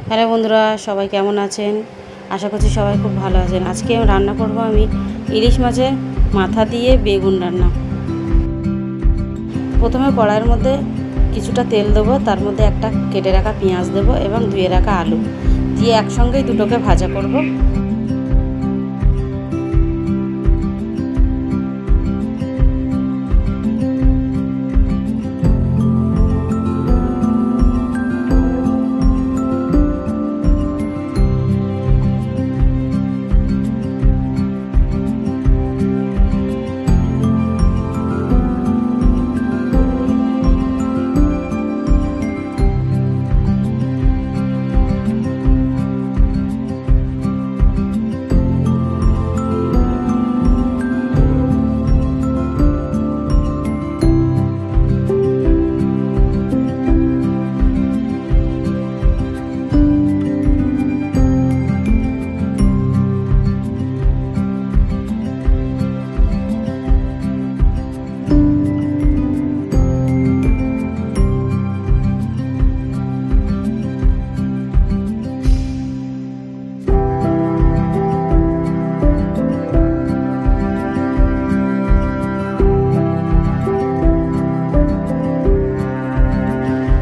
Hello বন্ধুরা, সবাই কেমন আছেন? আশা করছি সবাই খুব ভালো আছেন। আজকে রান্না করব আমি ইলিশ মাছের মাথা দিয়ে বেগুন রান্না। প্রথমে কড়াইয়ের মধ্যে কিছুটা তেল দেবো, তার মধ্যে একটা কেটে রাখা পেঁয়াজ দেবো এবং ধুয়ে রাখা আলু দিয়ে একসঙ্গেই দুটোকে ভাজা করব।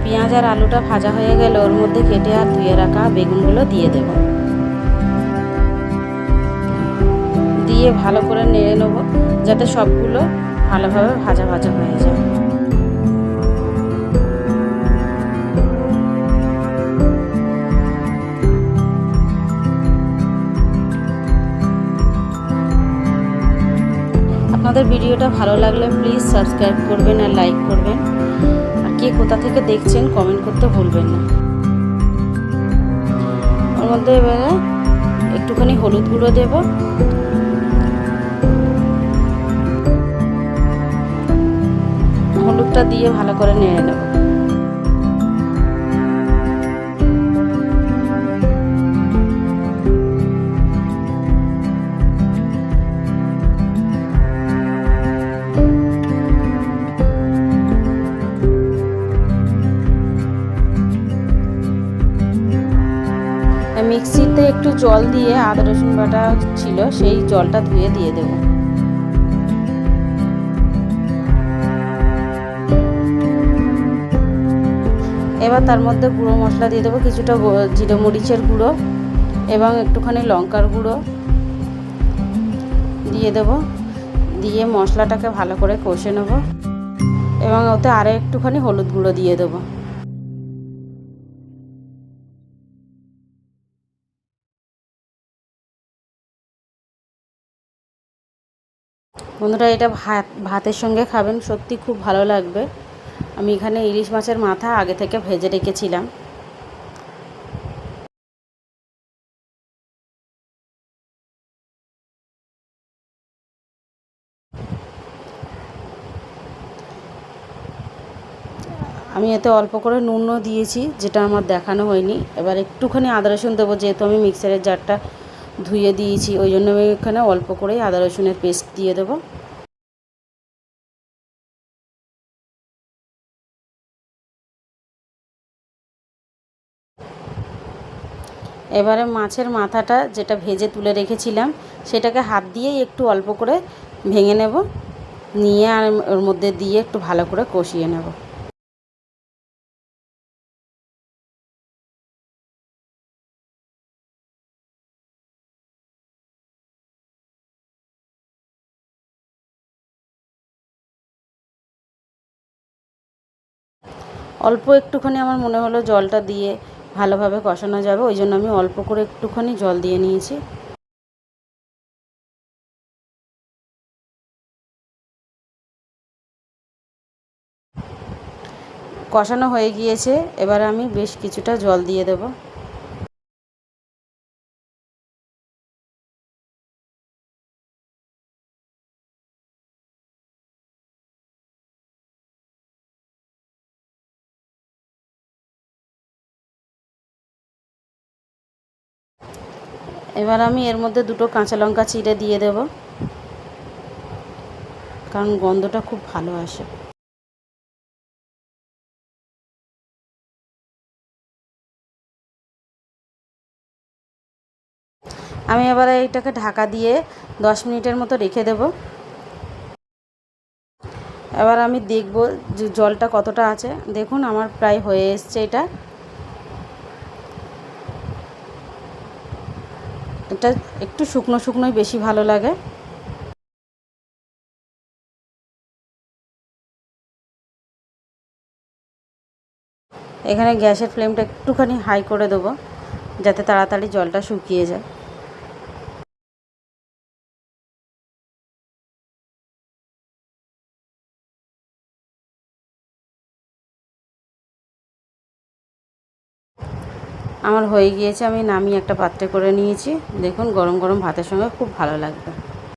পেঁয়াজ আর আলুটা ভাজা হয়ে গেলে ওর মধ্যে কেটে আর ধুয়ে রাখা বেগুনগুলো দিয়ে দেব, দিয়ে ভালো করে নেড়ে নেব যাতে সবগুলো ভালোভাবে ভাজা ভাজা হয়ে যায়। আপনাদের ভিডিওটা ভালো লাগলে প্লিজ সাবস্ক্রাইব করবেন আর লাইক করবেন, আর কে কোথা থেকে দেখছেন কমেন্ট করতে ভুলবেন না। ওর মধ্যে এবারে একটুখানি হলুদ গুঁড়ো দেব, হলুদটা দিয়ে ভালো করে নেড়ে নেব। মিক্সিতে একটু জল দিয়ে আদা রসুন বাটা ছিল, সেই জলটা ধুয়ে দিয়ে দেব। এবার তার মধ্যে গুঁড়ো মশলা দিয়ে দেবো, কিছুটা জিরে মরিচের গুঁড়ো এবং একটুখানি লঙ্কার গুঁড়ো দিয়ে দেব, দিয়ে মশলাটাকে ভালো করে কষে নেব এবং ওতে আরও একটুখানি হলুদ গুঁড়ো দিয়ে দেবো। বন্ধুরা, এটা ভাতের সঙ্গে খাবেন, সত্যি খুব ভালো লাগবে। আমি এখানে ইলিশ মাছের মাথা আগে থেকে ভেজে রেখেছিলাম। আমি এতে অল্প করে নুনও দিয়েছি, যেটা আমার দেখানো হয়নি। এবার একটুখানি আদা রসুন দেবো, যেহেতু আমি মিক্সারের জারটা ধুয়ে দিয়েছি, ওই জন্য আমি এখানে অল্প করেই আদা রসুনের পেস্ট দিয়ে দেবো। এবারে মাছের মাথাটা যেটা ভেজে তুলে রেখেছিলাম, সেটাকে হাত দিয়েই একটু অল্প করে ভেঙে নেব, নিয়ে আর ওর মধ্যে দিয়ে একটু ভালো করে কষিয়ে নেব। অল্প একটুখানি আমার মনে হলো জলটা দিয়ে ভালোভাবে কষানো যাবে, ওই জন্য আমি অল্প করে একটুখানি জল দিয়ে নিয়েছি। কষানো হয়ে গিয়েছে, এবার আমি বেশ কিছুটা জল দিয়ে দেব। এবার আমি এর মধ্যে দুটো কাঁচা লঙ্কা চিড়ে দিয়ে দেব, কারণ গন্ধটা খুব ভালো আসে। আমি এবার এইটাকে ঢাকা দিয়ে 10 মিনিটের মতো রেখে দেব। এবার আমি দেখব যে জলটা কতটা আছে। দেখুন আমার প্রায় হয়ে এসছে এটা। এটা একটু শুকনো শুকনোই বেশি ভালো লাগে। এখানে গ্যাসের ফ্লেমটা একটুখানি হাই করে দেবো যাতে তাড়াতাড়ি জলটা শুকিয়ে যায়। আমার হয়ে গিয়েছে, আমি নামিয়ে একটা পাত্রে করে নিয়েছি। দেখুন গরম গরম ভাতের সঙ্গে খুব ভালো লাগবে।